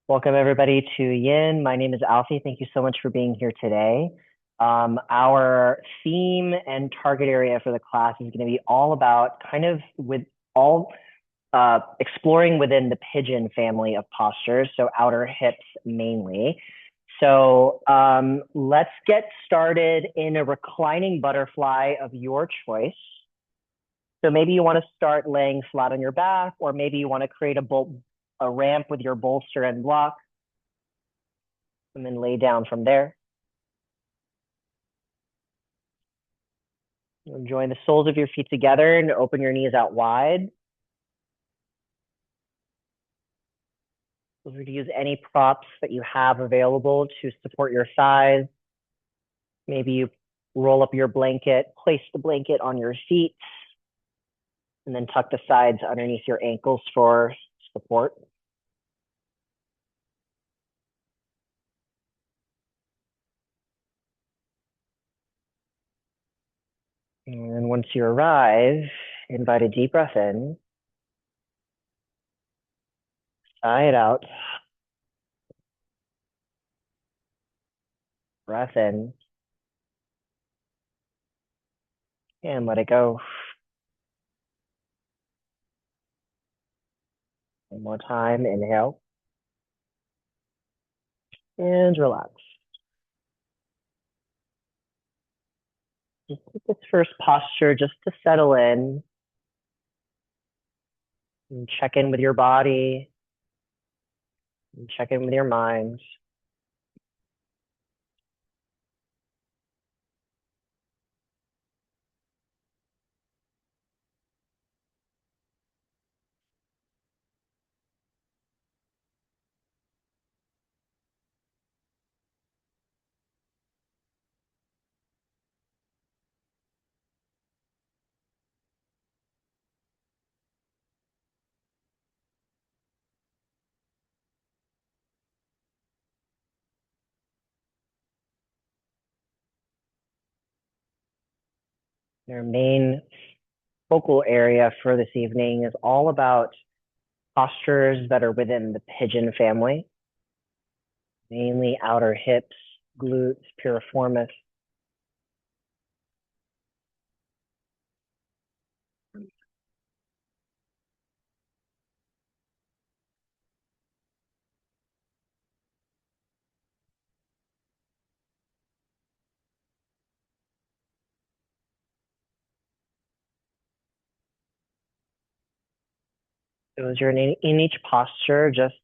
Welcome everybody to Yin. My name is Alfie. Thank you so much for being here today. Our theme and target area for the class is going to be all about kind of with all exploring within the pigeon family of postures, so outer hips mainly. So let's get started in a reclining butterfly of your choice. So maybe you want to start laying flat on your back, or maybe you want to create a ramp with your bolster and block and then lay down from there. Join the soles of your feet together and open your knees out wide. Feel free to use any props that you have available to support your thighs. Maybe you roll up your blanket, place the blanket on your feet, and then tuck the sides underneath your ankles for support. And once you arrive, invite a deep breath in, sigh it out, breath in, and let it go. One more time, inhale, and relax. Just take this first posture just to settle in and check in with your body and check in with your mind. Your main focal area for this evening is all about postures that are within the pigeon family, mainly outer hips, glutes, piriformis. So as you're in each posture, just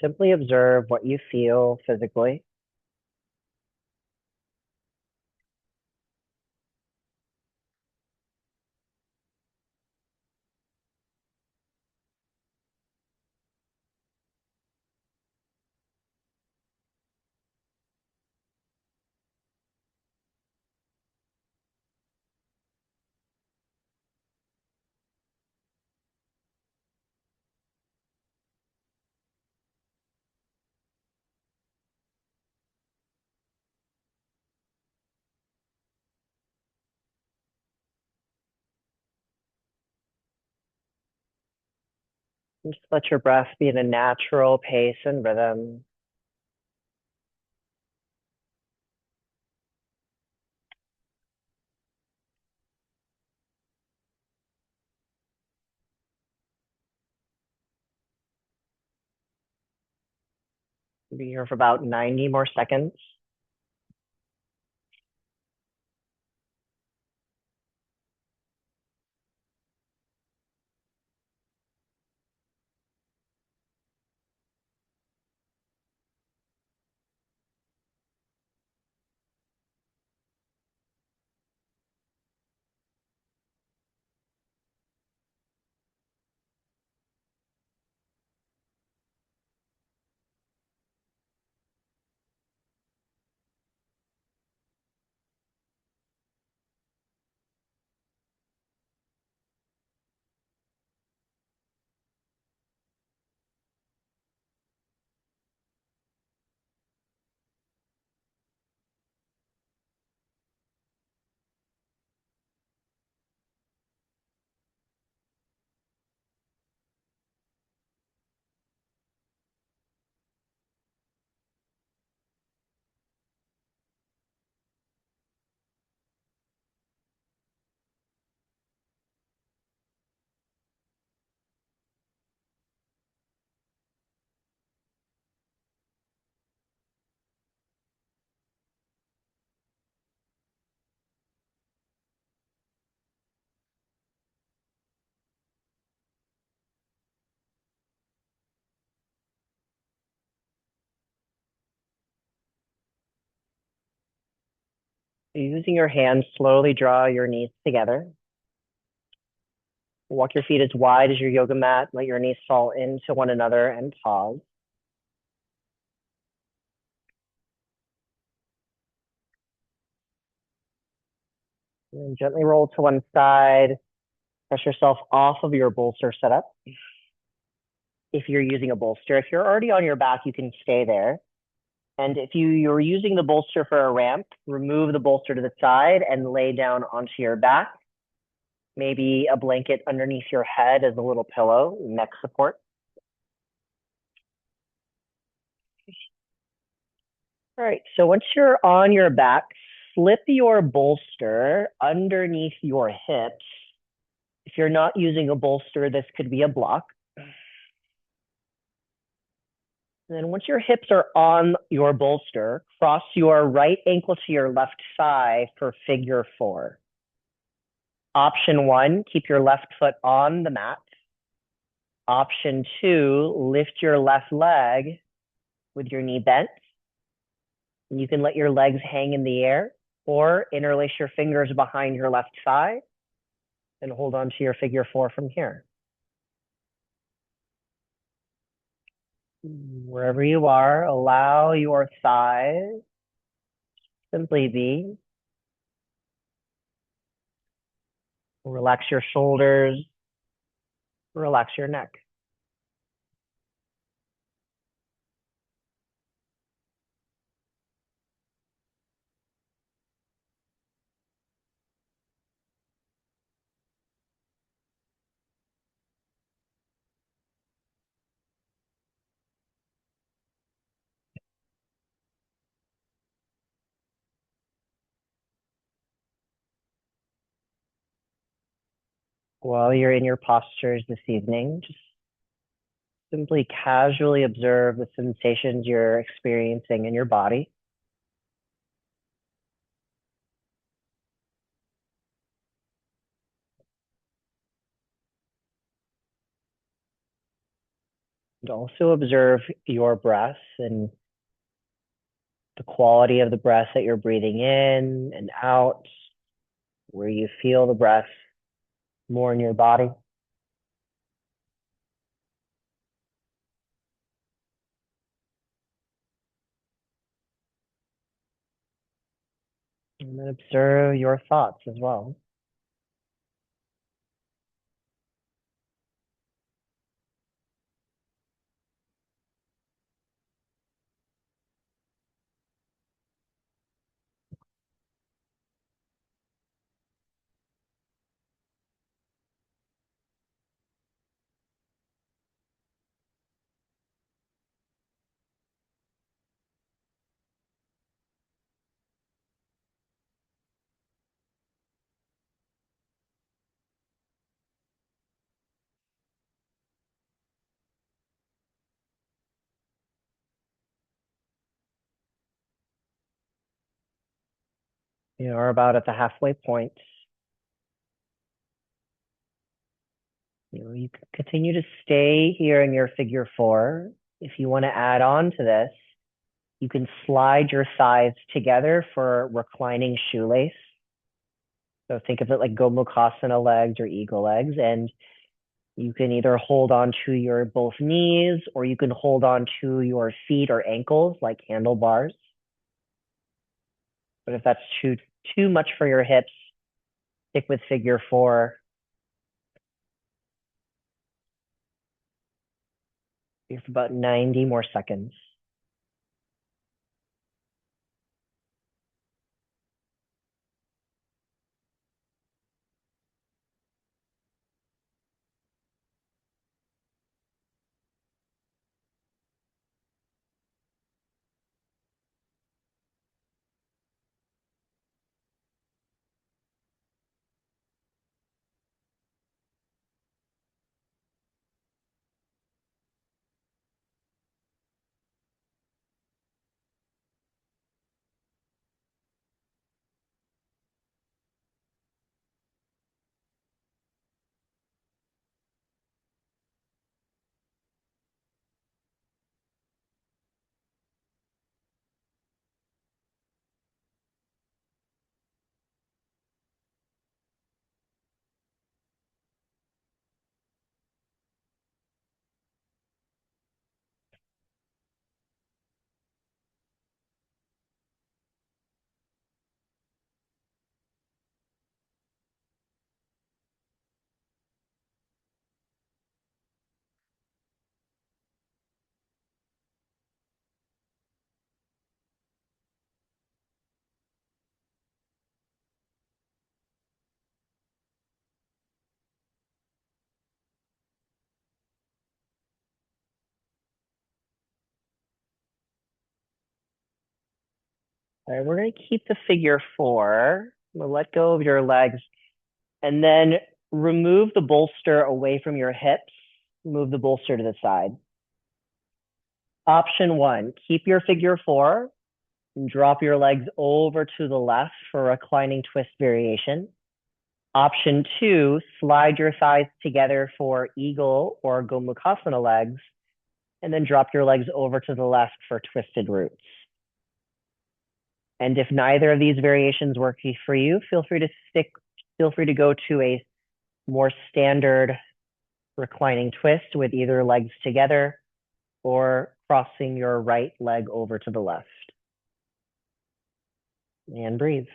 simply observe what you feel physically. Just let your breath be in a natural pace and rhythm. Be here for about 90 more seconds. Using your hands, slowly draw your knees together. Walk your feet as wide as your yoga mat. Let your knees fall into one another and pause. And then gently roll to one side. Press yourself off of your bolster setup. If you're using a bolster, if you're already on your back, you can stay there. And if you're using the bolster for a ramp, remove the bolster to the side and lay down onto your back. Maybe a blanket underneath your head as a little pillow, neck support. All right, so once you're on your back, slip your bolster underneath your hips. If you're not using a bolster, this could be a block. And then once your hips are on your bolster, cross your right ankle to your left thigh for figure four. Option one, keep your left foot on the mat. Option two, lift your left leg with your knee bent. And you can let your legs hang in the air or interlace your fingers behind your left thigh and hold on to your figure four from here. Wherever you are, allow your thighs simply be. Relax your shoulders, relax your neck. While you're in your postures this evening, just simply casually observe the sensations you're experiencing in your body. And also observe your breath and the quality of the breath that you're breathing in and out, where you feel the breath more in your body. And then observe your thoughts as well. You are about at the halfway point. You can continue to stay here in your figure four. If you want to add on to this, you can slide your thighs together for reclining shoelace. So think of it like Gomukhasana legs or eagle legs. And you can either hold on to your both knees or you can hold on to your feet or ankles like handlebars. But if that's too much for your hips, stick with figure four. You have about 90 more seconds. All right, we're going to keep the figure four. We'll let go of your legs and then remove the bolster away from your hips. Move the bolster to the side. Option one, keep your figure four and drop your legs over to the left for reclining twist variation. Option two, slide your thighs together for eagle or Gomukhasana legs, and then drop your legs over to the left for twisted roots. And if neither of these variations work for you, feel free to go to a more standard reclining twist with either legs together or crossing your right leg over to the left. And breathe.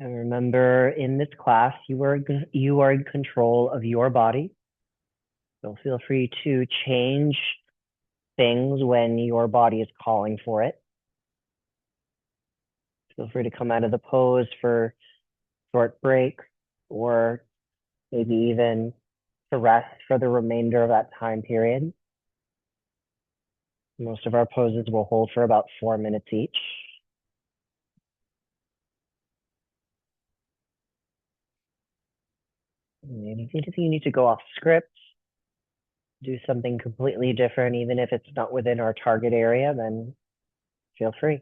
And remember, in this class, you are in control of your body. So feel free to change things when your body is calling for it. Feel free to come out of the pose for short break or maybe even to rest for the remainder of that time period. Most of our poses will hold for about 4 minutes each. If you need to go off script, do something completely different, even if it's not within our target area, then feel free.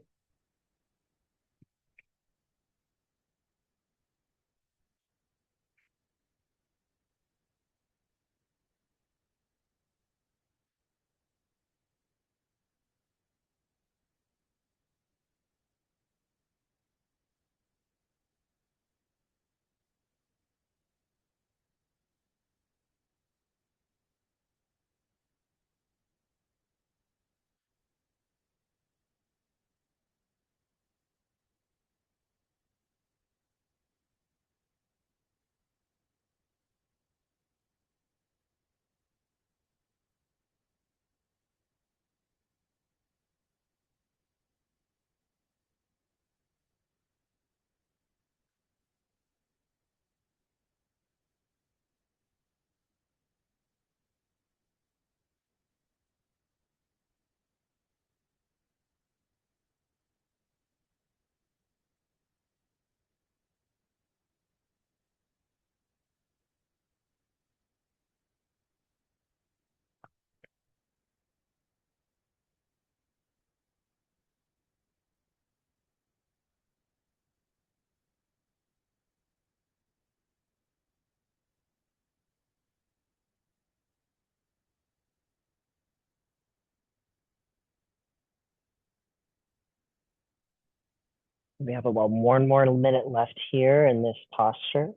We have about 1 more minute left here in this posture.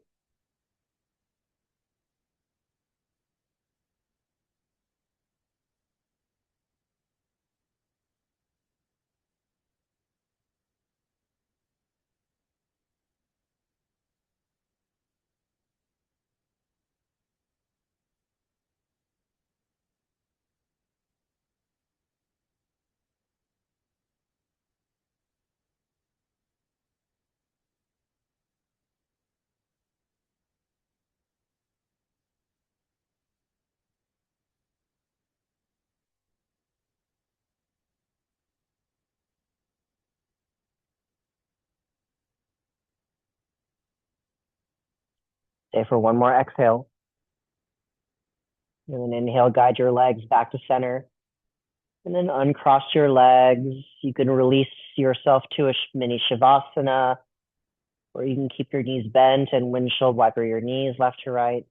Stay for one more exhale. And then inhale, guide your legs back to center. And then uncross your legs. You can release yourself to a mini Shavasana, or you can keep your knees bent and windshield wiper your knees left to right.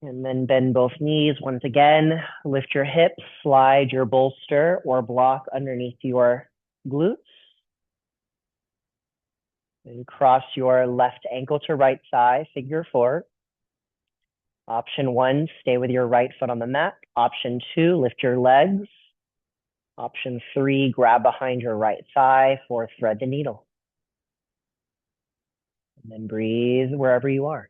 And then bend both knees once again. Lift your hips, slide your bolster or block underneath your glutes. And cross your left ankle to right thigh, figure four. Option one, stay with your right foot on the mat. Option two, lift your legs. Option three, grab behind your right thigh for thread the needle. And then breathe wherever you are.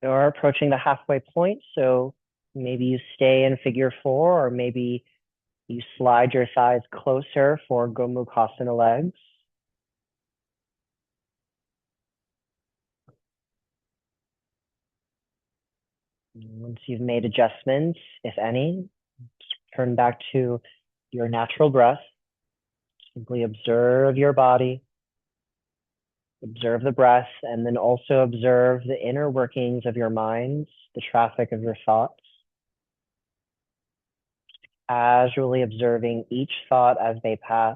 You're approaching the halfway point, so maybe you stay in figure four, or maybe you slide your thighs closer for Gomukhasana legs. Once you've made adjustments, if any, turn back to your natural breath. Simply observe your body, observe the breath, and then also observe the inner workings of your mind, the traffic of your thoughts. Casually observing each thought as they pass.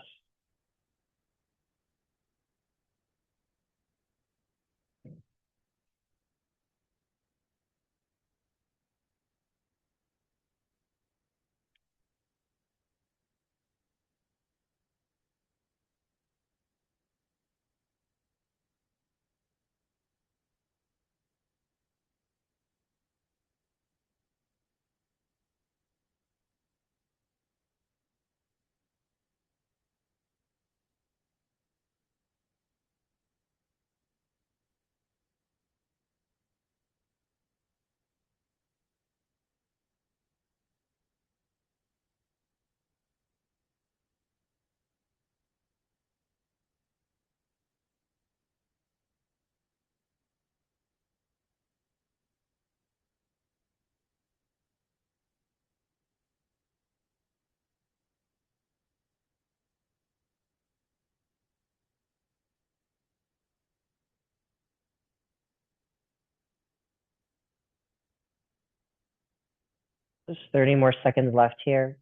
There's 30 more seconds left here.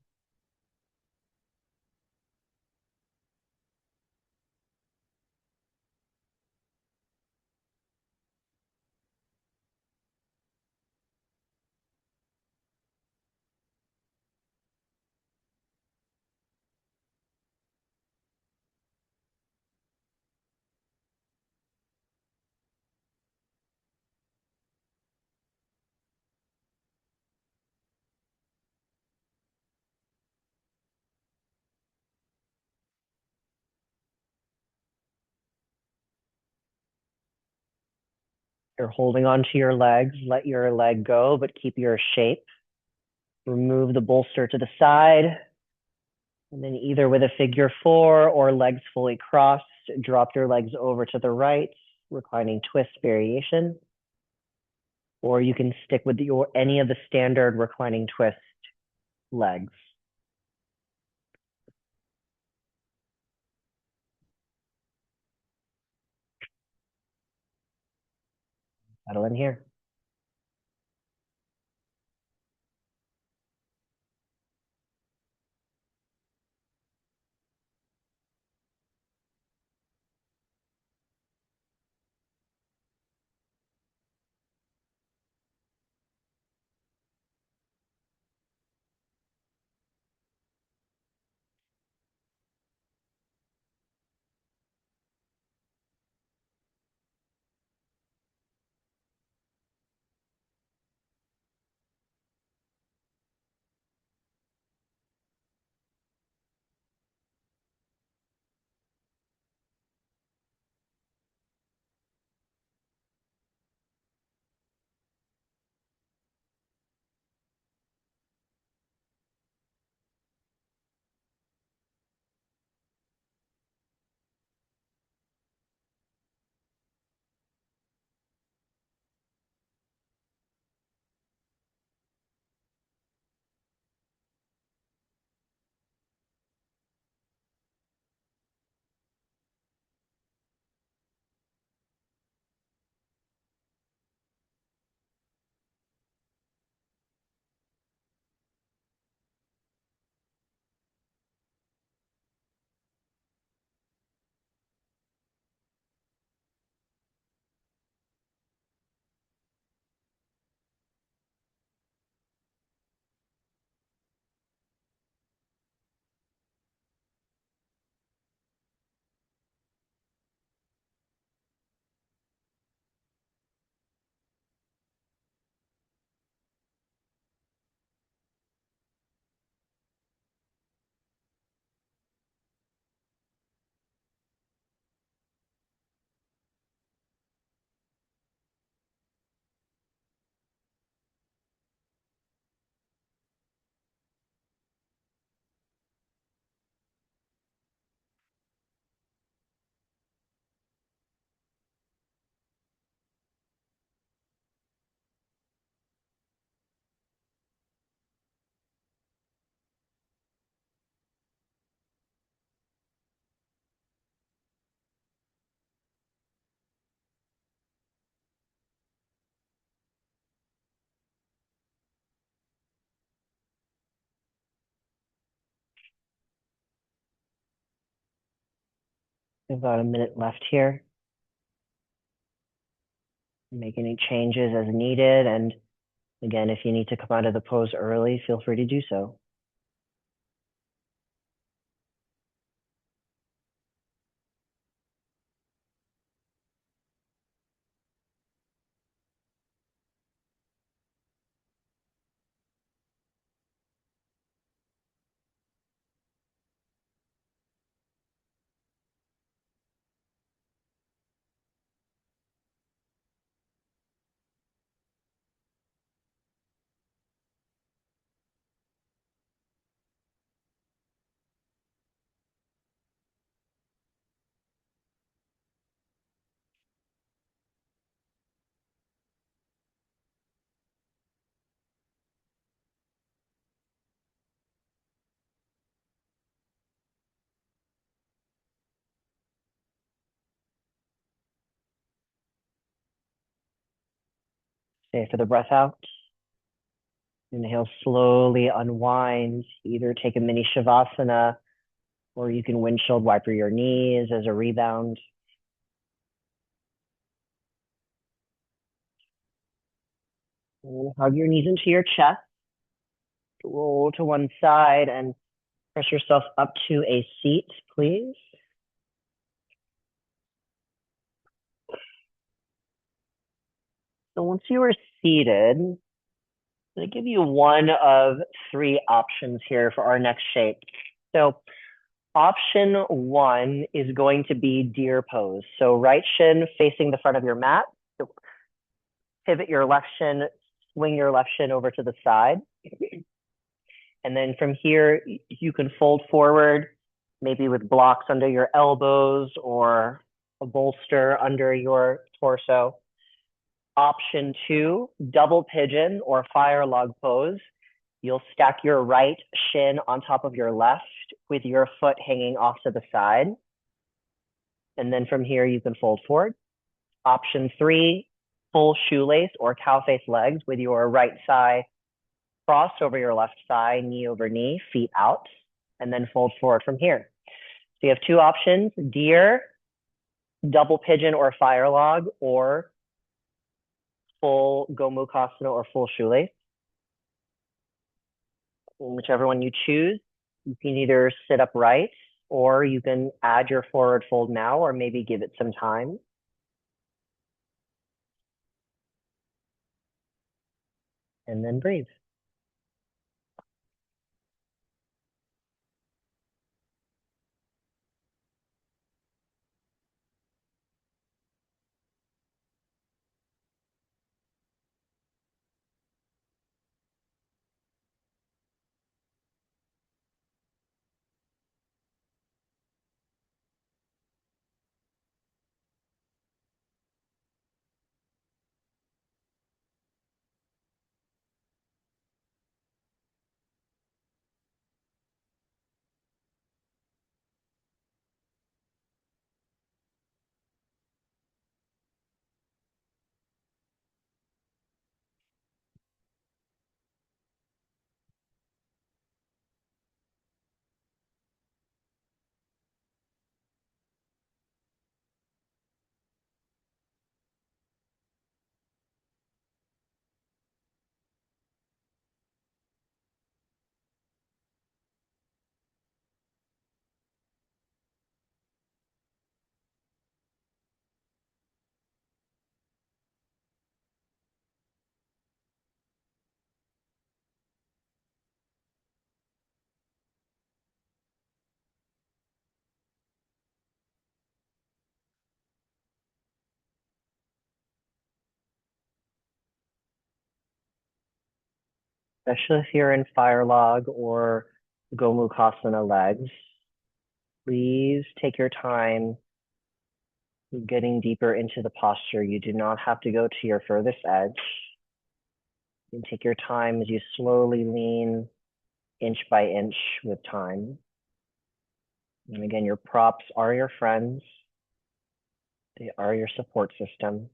You're holding onto your legs, let your leg go, but keep your shape. Remove the bolster to the side, and then either with a figure four or legs fully crossed, drop your legs over to the right, reclining twist variation. Or you can stick with any of the standard reclining twist legs. Settle in here. We have about a minute left here. Make any changes as needed. And again, if you need to come out of the pose early, feel free to do so. Stay for the breath out. Inhale, slowly unwind. Either take a mini shavasana or you can windshield wiper your knees as a rebound. And hug your knees into your chest. Roll to one side and press yourself up to a seat, please. So once you are seated, I'm going to give you one of three options here for our next shape. So option one is going to be deer pose. So right shin facing the front of your mat. So pivot your left shin, swing your left shin over to the side. And then from here, you can fold forward, maybe with blocks under your elbows or a bolster under your torso. Option two, double pigeon or fire log pose. You'll stack your right shin on top of your left with your foot hanging off to the side. And then from here, you can fold forward. Option three, full shoelace or cow face legs with your right thigh crossed over your left thigh, knee over knee, feet out, and then fold forward from here. So you have two options, deer, double pigeon or fire log, or full Gomukhasana or full shoelace. Whichever one you choose, you can either sit upright or you can add your forward fold now or maybe give it some time. And then breathe. Especially if you're in fire log or Gomukhasana legs, please take your time getting deeper into the posture. You do not have to go to your furthest edge. You can take your time as you slowly lean inch by inch with time. And again, your props are your friends. They are your support system.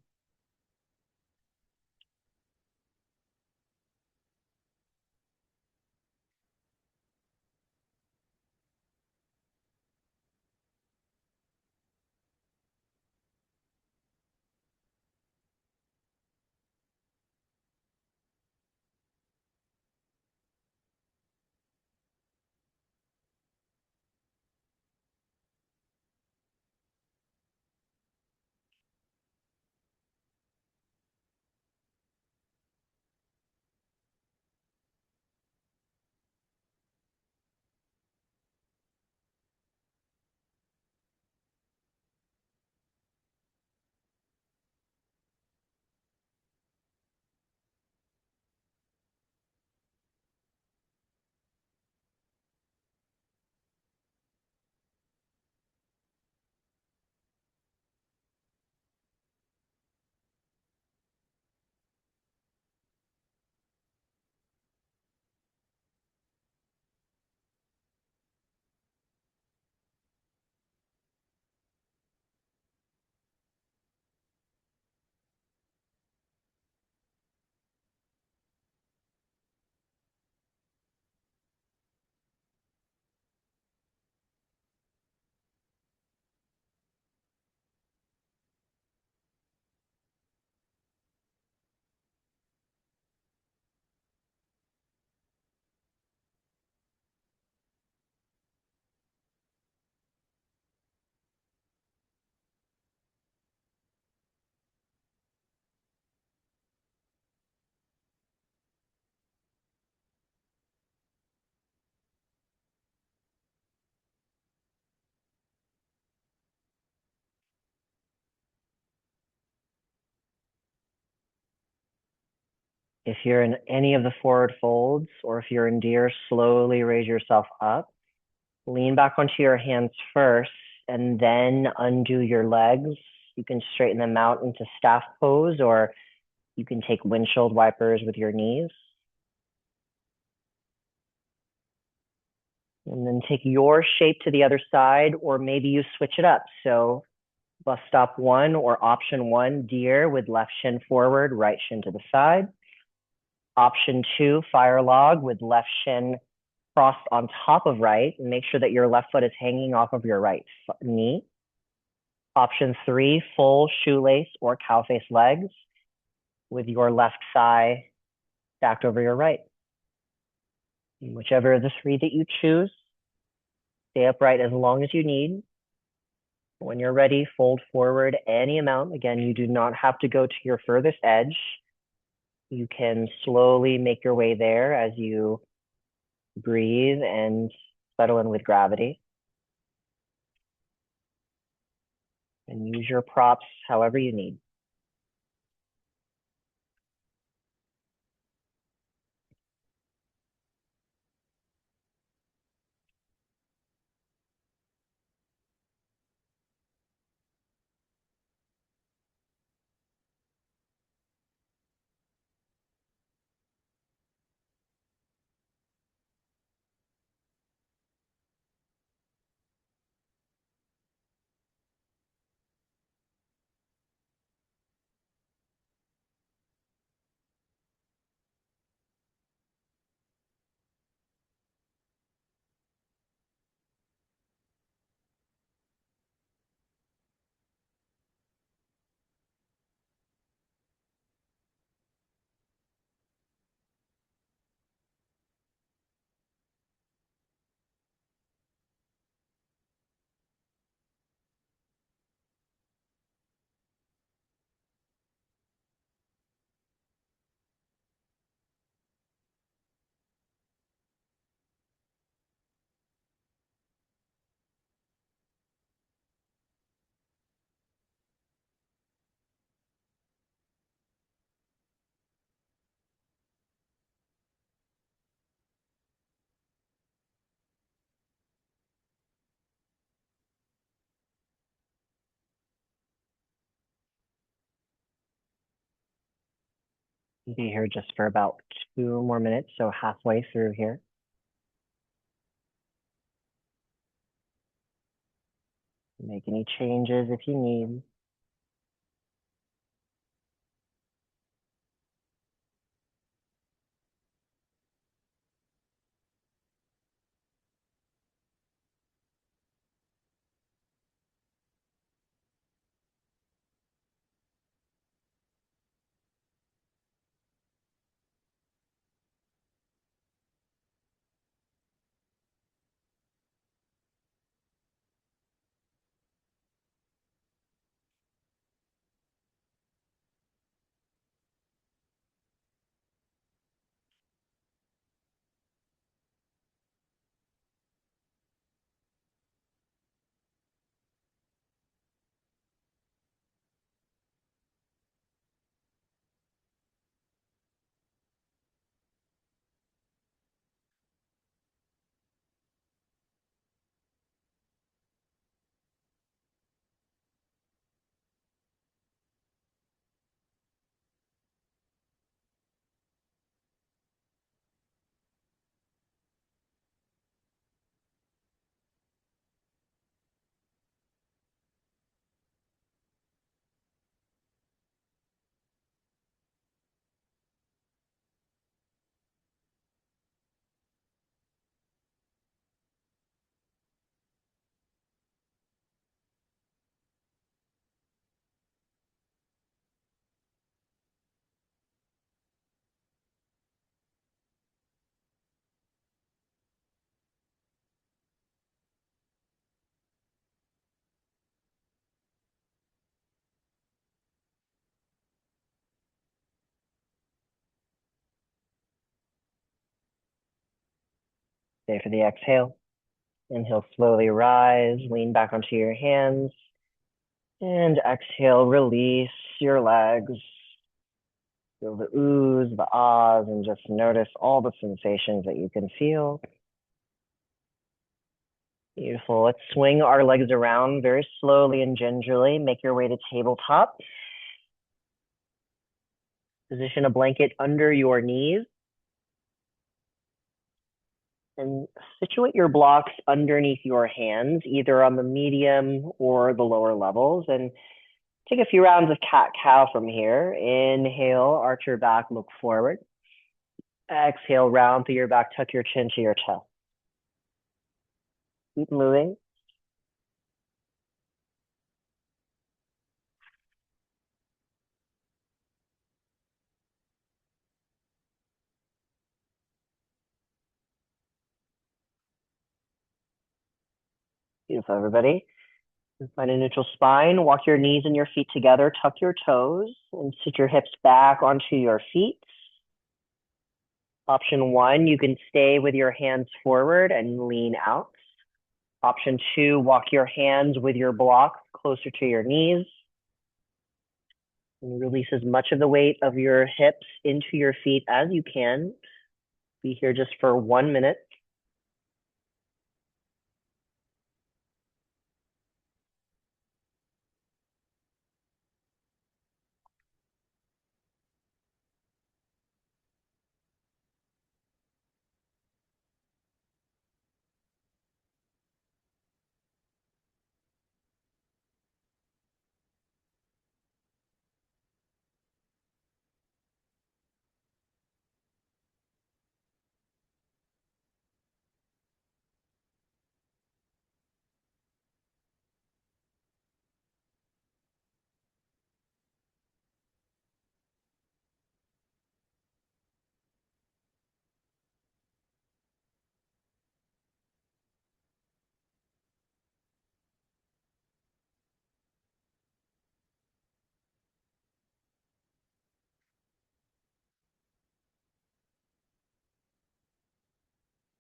If you're in any of the forward folds or if you're in deer, slowly raise yourself up. Lean back onto your hands first and then undo your legs. You can straighten them out into staff pose or you can take windshield wipers with your knees. And then take your shape to the other side, or maybe you switch it up. So Bus stop one or option one, deer with left shin forward, right shin to the side. Option two, fire log with left shin crossed on top of right. And make sure that your left foot is hanging off of your right knee. Option three, full shoelace or cow face legs with your left thigh stacked over your right. Whichever of the three that you choose, stay upright as long as you need. When you're ready, fold forward any amount. Again, you do not have to go to your furthest edge. You can slowly make your way there as you breathe and settle in with gravity. And use your props however you need. Be here just for about 2 more minutes, so halfway through here. Make any changes if you need. Stay for the exhale. Inhale, slowly rise, lean back onto your hands. And exhale, release your legs. Feel the oohs, the ahs, and just notice all the sensations that you can feel. Beautiful. Let's swing our legs around very slowly and gingerly. Make your way to tabletop. Position a blanket under your knees. And situate your blocks underneath your hands, either on the medium or the lower levels. And take a few rounds of cat cow from here. Inhale, arch your back, look forward. Exhale, round through your back, tuck your chin to your chest. Keep moving. Beautiful, everybody. Find a neutral spine. Walk your knees and your feet together. Tuck your toes and sit your hips back onto your feet. Option one, you can stay with your hands forward and lean out. Option two, walk your hands with your blocks closer to your knees. And release as much of the weight of your hips into your feet as you can. Be here just for 1 minute.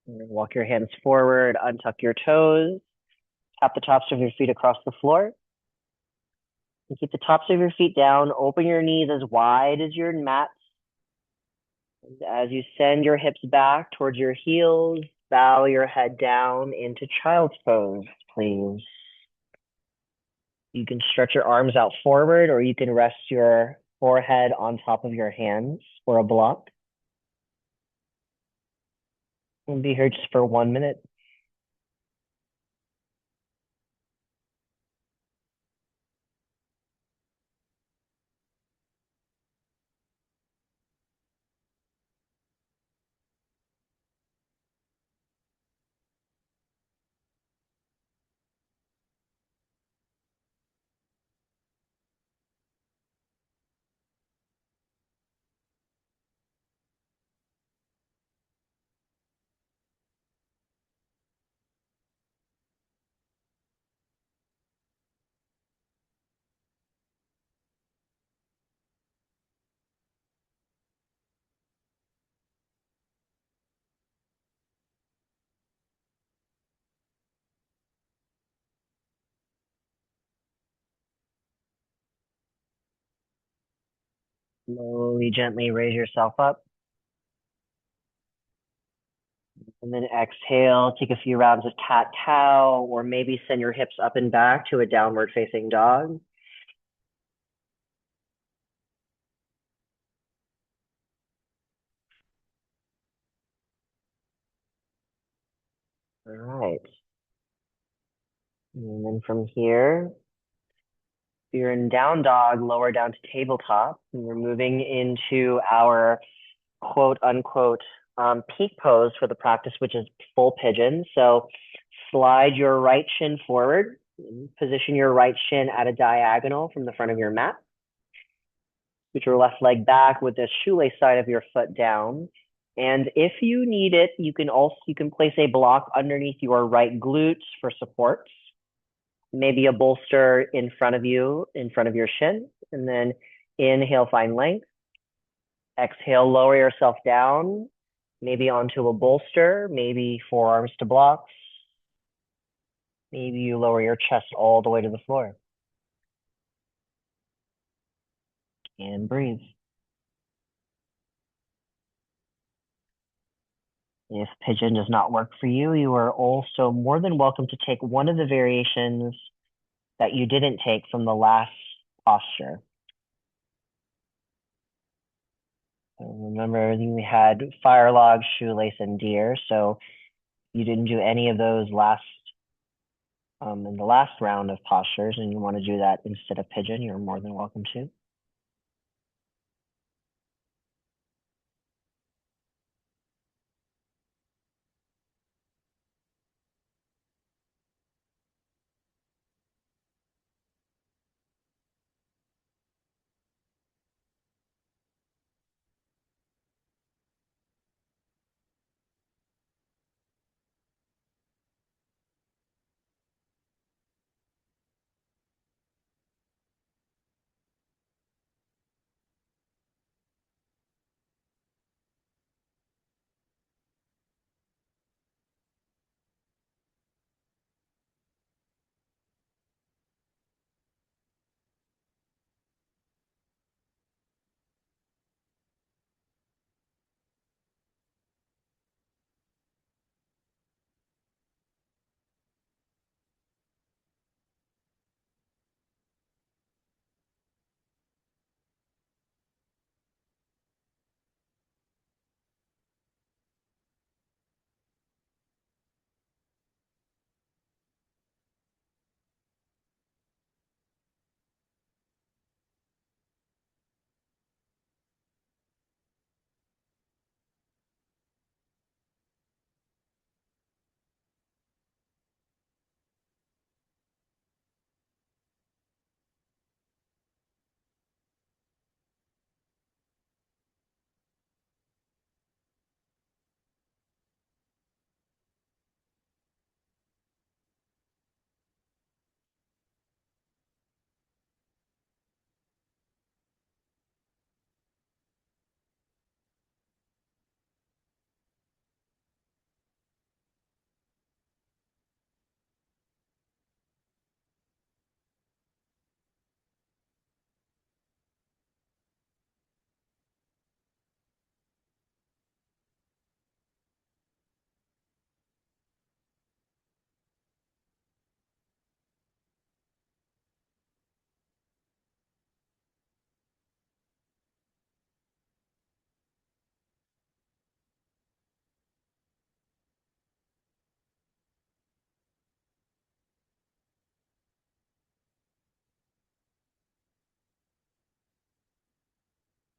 Walk your hands forward, untuck your toes, tap the tops of your feet across the floor. And keep the tops of your feet down. Open your knees as wide as your mat. And as you send your hips back towards your heels, bow your head down into child's pose, please. You can stretch your arms out forward, or you can rest your forehead on top of your hands or a block. We'll be here just for 1 minute. Slowly, gently raise yourself up. And then exhale, take a few rounds of cat cow, or maybe send your hips up and back to a downward facing dog. All right. And then from here, if you're in down dog, lower down to tabletop. And we're moving into our quote unquote peak pose for the practice, which is full pigeon. So slide your right shin forward, position your right shin at a diagonal from the front of your mat. Put your left leg back with the shoelace side of your foot down. And if you need it, you can place a block underneath your right glutes for support. Maybe a bolster in front of you, in front of your shin. And then inhale, find length. Exhale, lower yourself down, maybe onto a bolster, maybe forearms to blocks. Maybe you lower your chest all the way to the floor. And breathe. If pigeon does not work for you, you are also more than welcome to take one of the variations that you didn't take from the last posture. So remember, we had fire log, shoelace, and deer. So you didn't do any of those last in the last round of postures and you want to do that instead of pigeon, you're more than welcome to.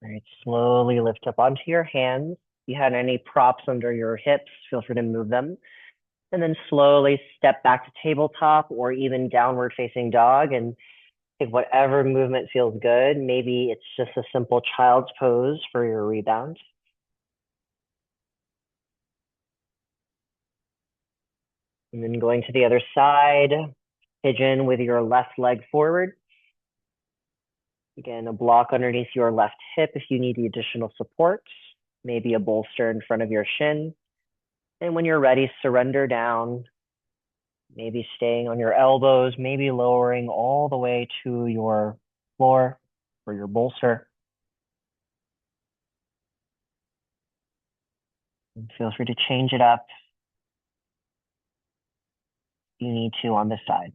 All right, slowly lift up onto your hands. If you had any props under your hips, feel free to move them. And then slowly step back to tabletop or even downward facing dog and take whatever movement feels good. Maybe it's just a simple child's pose for your rebound. And then going to the other side, pigeon with your left leg forward. Again, a block underneath your left hip if you need the additional support, maybe a bolster in front of your shin. And when you're ready, surrender down, maybe staying on your elbows, maybe lowering all the way to your floor or your bolster. And feel free to change it up if you need to on this side.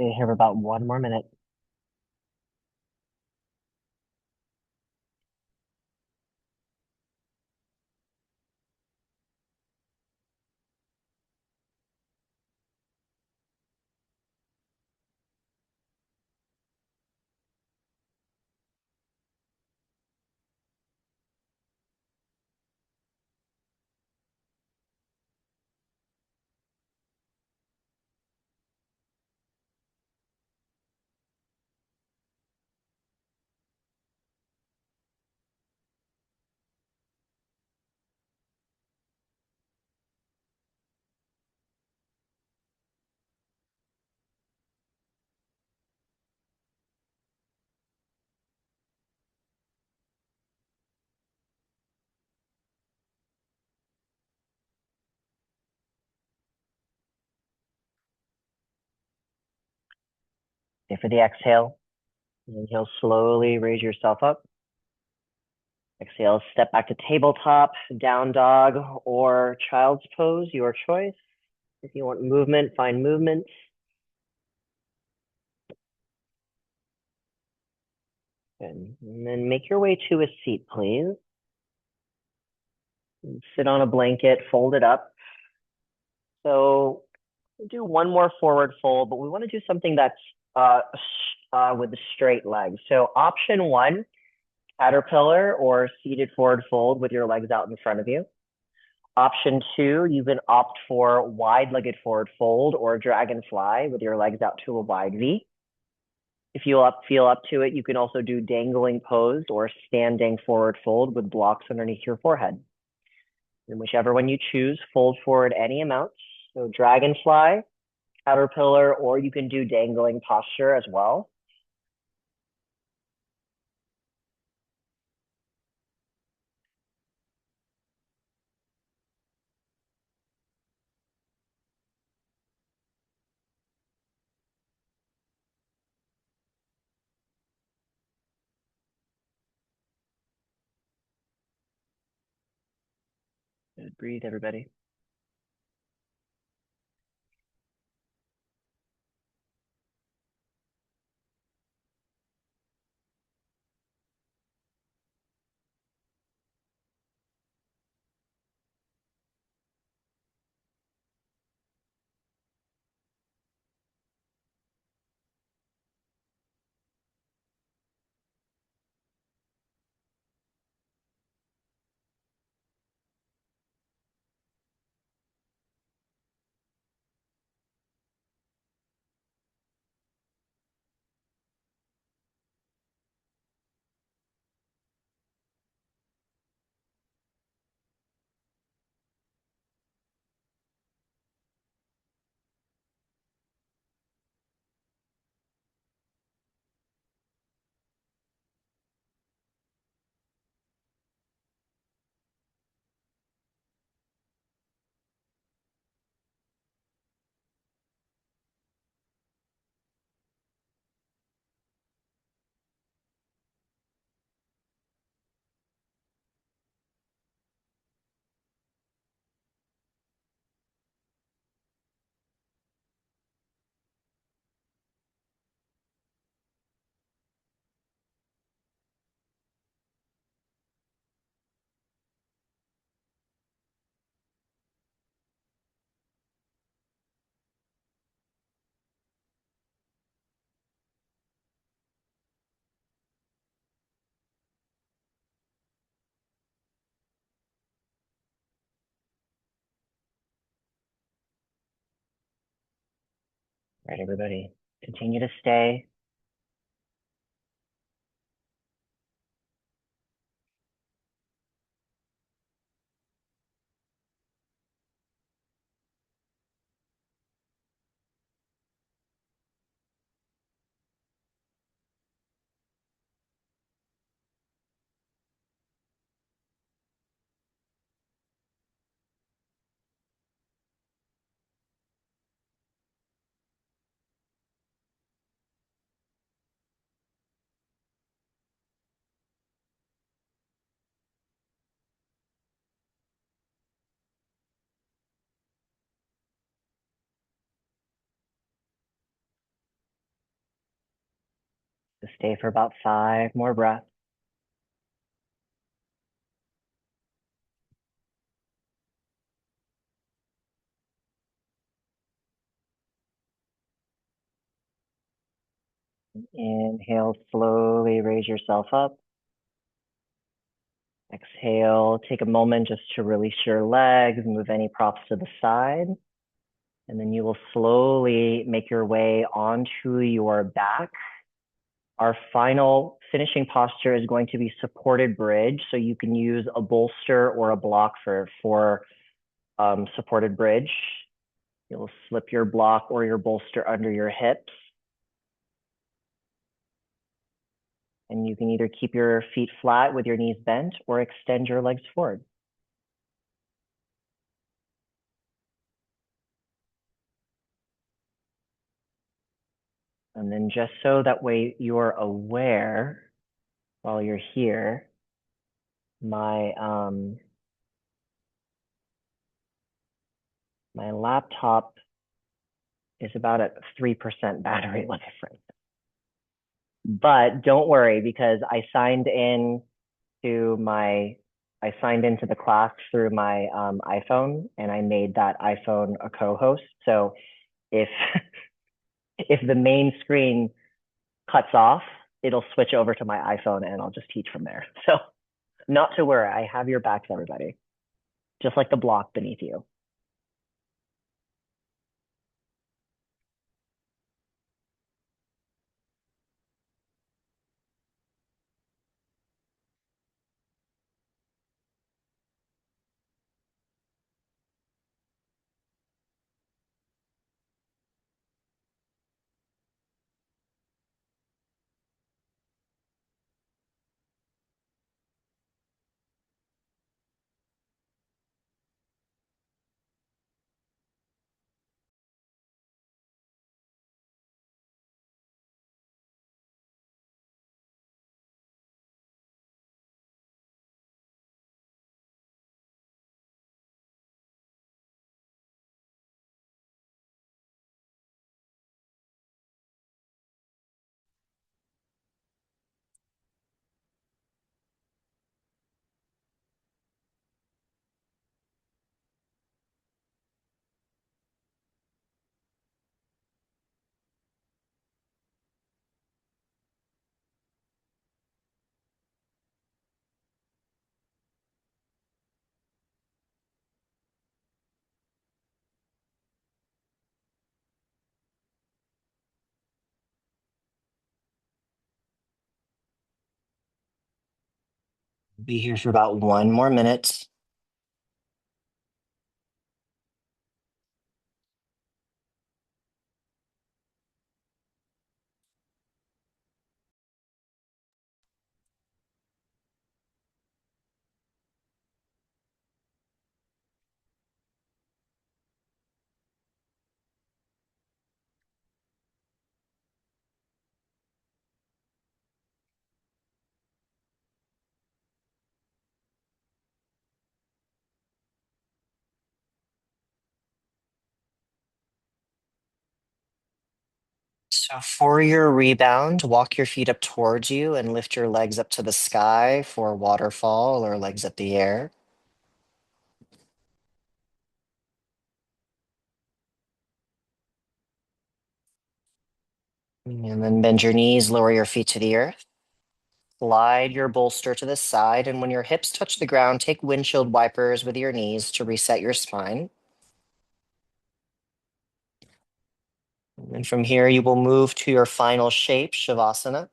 Stay here for about 1 more minute. Stay for the exhale. Inhale, slowly raise yourself up. Exhale, step back to tabletop, down dog, or child's pose, your choice. If you want movement, find movement. Good. And then make your way to a seat, please. And sit on a blanket, fold it up. So do one more forward fold, but we want to do something that's with the straight legs. So option one, caterpillar or seated forward fold with your legs out in front of you. Option two, you can opt for wide-legged forward fold or dragonfly with your legs out to a wide V. If you feel up to it, you can also do dangling pose or standing forward fold with blocks underneath your forehead. And whichever one you choose, fold forward any amount. So dragonfly, caterpillar, or you can do dangling posture as well. Good. Breathe, everybody. All right, everybody, continue to stay. So stay for about 5 more breaths. Inhale, slowly raise yourself up. Exhale, take a moment just to release your legs, move any props to the side. And then you will slowly make your way onto your back. Our final finishing posture is going to be supported bridge. So you can use a bolster or a block for supported bridge. You'll slip your block or your bolster under your hips. And you can either keep your feet flat with your knees bent or extend your legs forward. And then just so that way you're aware while you're here, my my laptop is about at 3% battery life right now. But don't worry because I signed into the class through my iPhone and I made that iPhone a co-host. So if if the main screen cuts off, it'll switch over to my iPhone and I'll just teach from there. So not to worry, I have your backs, everybody. Just like the block beneath you. Be here for about 1 more minute. So for your rebound, walk your feet up towards you and lift your legs up to the sky for waterfall or legs up the air. And then bend your knees, lower your feet to the earth. Slide your bolster to the side, and when your hips touch the ground, take windshield wipers with your knees to reset your spine. And from here, you will move to your final shape, Shavasana.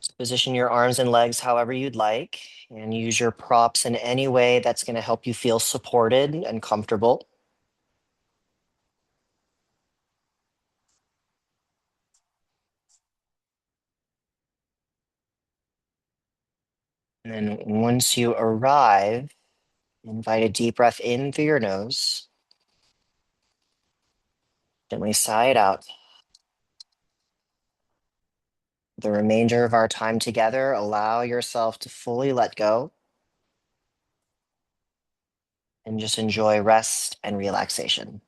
So position your arms and legs however you'd like, and use your props in any way that's going to help you feel supported and comfortable. And then once you arrive, invite a deep breath in through your nose. Gently sigh it out. The remainder of our time together, allow yourself to fully let go and just enjoy rest and relaxation.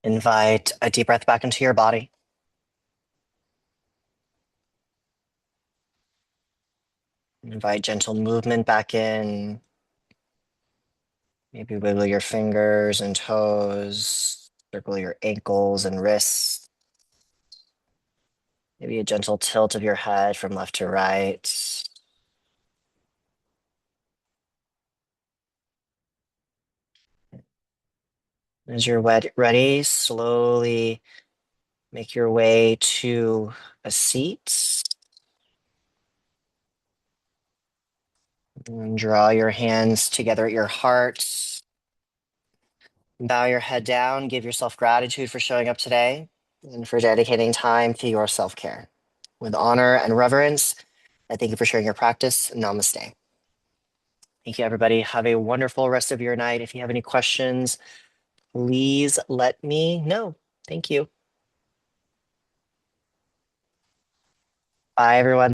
Invite a deep breath back into your body. Invite gentle movement back in. Maybe wiggle your fingers and toes, circle your ankles and wrists. Maybe a gentle tilt of your head from left to right. As you're ready, slowly make your way to a seat. And draw your hands together at your heart. Bow your head down. Give yourself gratitude for showing up today and for dedicating time to your self-care. With honor and reverence, I thank you for sharing your practice. Namaste. Thank you, everybody. Have a wonderful rest of your night. If you have any questions, please let me know. Thank you. Bye, everyone.